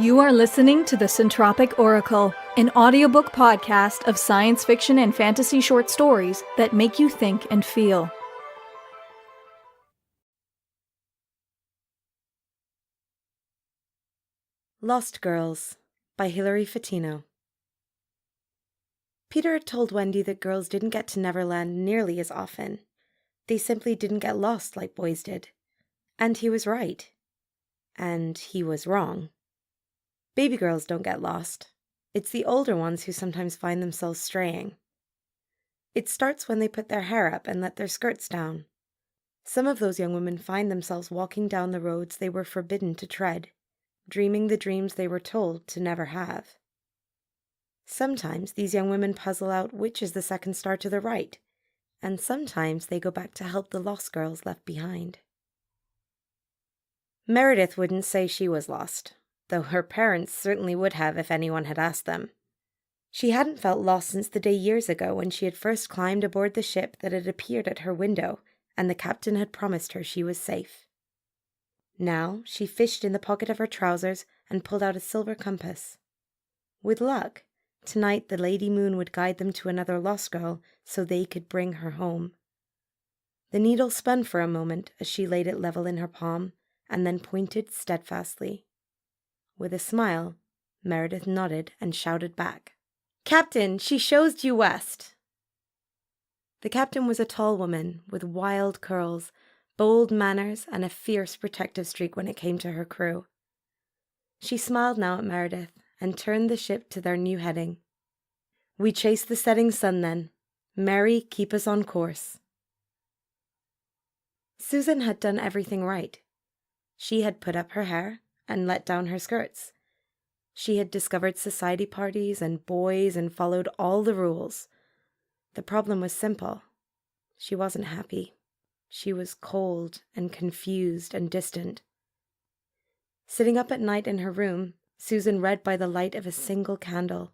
You are listening to the Centropic Oracle, an audiobook podcast of science fiction and fantasy short stories that make you think and feel. Lost Girls by Hilary Fotino. Peter had told Wendy that girls didn't get to Neverland nearly as often. They simply didn't get lost like boys did. And he was right. And he was wrong. Baby girls don't get lost. It's the older ones who sometimes find themselves straying. It starts when they put their hair up and let their skirts down. Some of those young women find themselves walking down the roads they were forbidden to tread, dreaming the dreams they were told to never have. Sometimes these young women puzzle out which is the second star to the right, and sometimes they go back to help the lost girls left behind. Meredith wouldn't say she was lost, though her parents certainly would have if anyone had asked them. She hadn't felt lost since the day years ago when she had first climbed aboard the ship that had appeared at her window, and the captain had promised her she was safe. Now she fished in the pocket of her trousers and pulled out a silver compass. With luck, tonight the Lady Moon would guide them to another lost girl so they could bring her home. The needle spun for a moment as she laid it level in her palm, and then pointed steadfastly. With a smile, Meredith nodded and shouted back, "Captain, she shows due west." The captain was a tall woman with wild curls, bold manners, and a fierce protective streak when it came to her crew. She smiled now at Meredith and turned the ship to their new heading. "We chase the setting sun then. Mary, keep us on course." Susan had done everything right. She had put up her hair and let down her skirts. She had discovered society parties and boys and followed all the rules. The problem was simple. She wasn't happy. She was cold and confused and distant. Sitting up at night in her room, Susan read by the light of a single candle.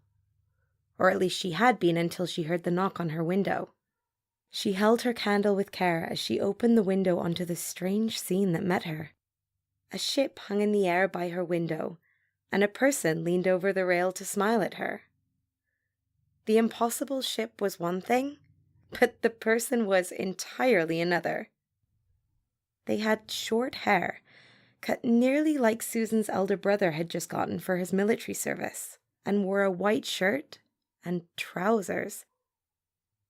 Or at least she had been until she heard the knock on her window. She held her candle with care as she opened the window onto the strange scene that met her. A ship hung in the air by her window, and a person leaned over the rail to smile at her. The impossible ship was one thing, but the person was entirely another. They had short hair, cut nearly like Susan's elder brother had just gotten for his military service, and wore a white shirt and trousers.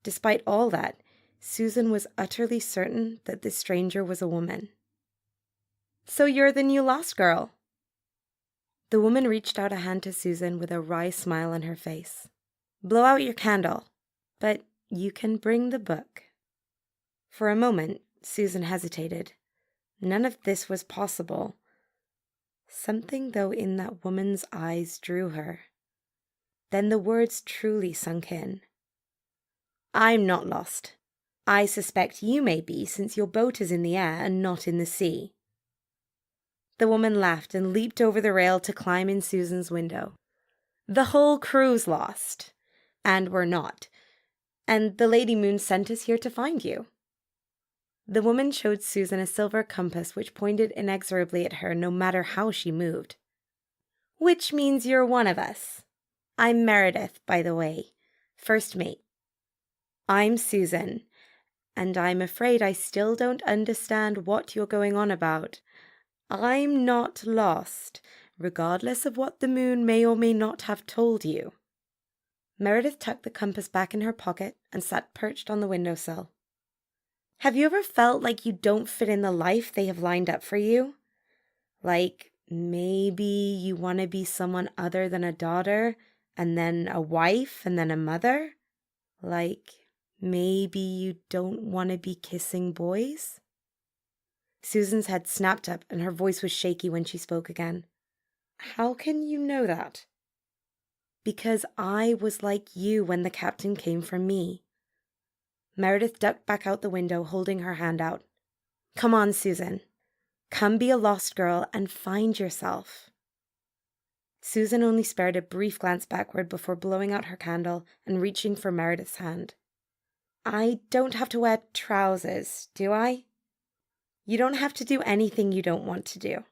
Despite all that, Susan was utterly certain that this stranger was a woman. "So you're the new lost girl?" The woman reached out a hand to Susan with a wry smile on her face. "Blow out your candle, but you can bring the book." For a moment, Susan hesitated. None of this was possible. Something, though, in that woman's eyes drew her. Then the words truly sunk in. "I'm not lost. I suspect you may be, since your boat is in the air and not in the sea." The woman laughed and leaped over the rail to climb in Susan's window. "The whole crew's lost. And we're not. And the Lady Moon sent us here to find you." The woman showed Susan a silver compass which pointed inexorably at her no matter how she moved. "Which means you're one of us. I'm Meredith, by the way, first mate." "I'm Susan, and I'm afraid I still don't understand what you're going on about. I'm not lost, regardless of what the moon may or may not have told you." Meredith tucked the compass back in her pocket and sat perched on the windowsill. "Have you ever felt like you don't fit in the life they have lined up for you? Like maybe you want to be someone other than a daughter, and then a wife, and then a mother? Like maybe you don't want to be kissing boys?" Susan's head snapped up and her voice was shaky when she spoke again. "How can you know that?" "Because I was like you when the captain came for me." Meredith ducked back out the window, holding her hand out. "Come on, Susan. Come be a lost girl and find yourself." Susan only spared a brief glance backward before blowing out her candle and reaching for Meredith's hand. "I don't have to wear trousers, do I?" "You don't have to do anything you don't want to do."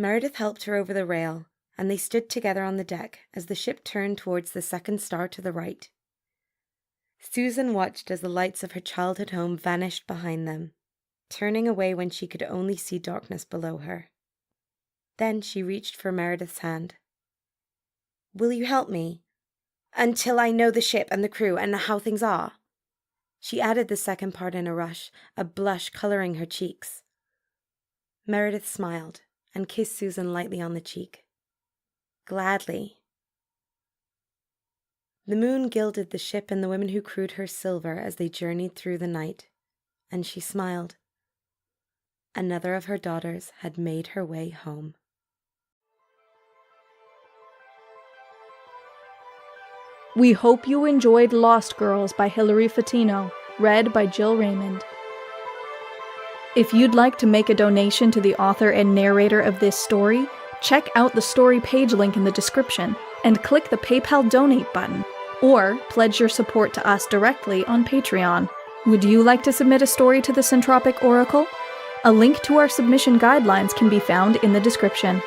Meredith helped her over the rail, and they stood together on the deck as the ship turned towards the second star to the right. Susan watched as the lights of her childhood home vanished behind them, turning away when she could only see darkness below her. Then she reached for Meredith's hand. "Will you help me? Until I know the ship and the crew and how things are." She added the second part in a rush, a blush coloring her cheeks. Meredith smiled and kissed Susan lightly on the cheek. "Gladly." The moon gilded the ship and the women who crewed her silver as they journeyed through the night, and she smiled. Another of her daughters had made her way home. We hope you enjoyed Lost Girls by Hilary Fotino, read by Jill Raymond. If you'd like to make a donation to the author and narrator of this story, check out the story page link in the description and click the PayPal donate button, or pledge your support to us directly on Patreon. Would you like to submit a story to the Centropic Oracle? A link to our submission guidelines can be found in the description.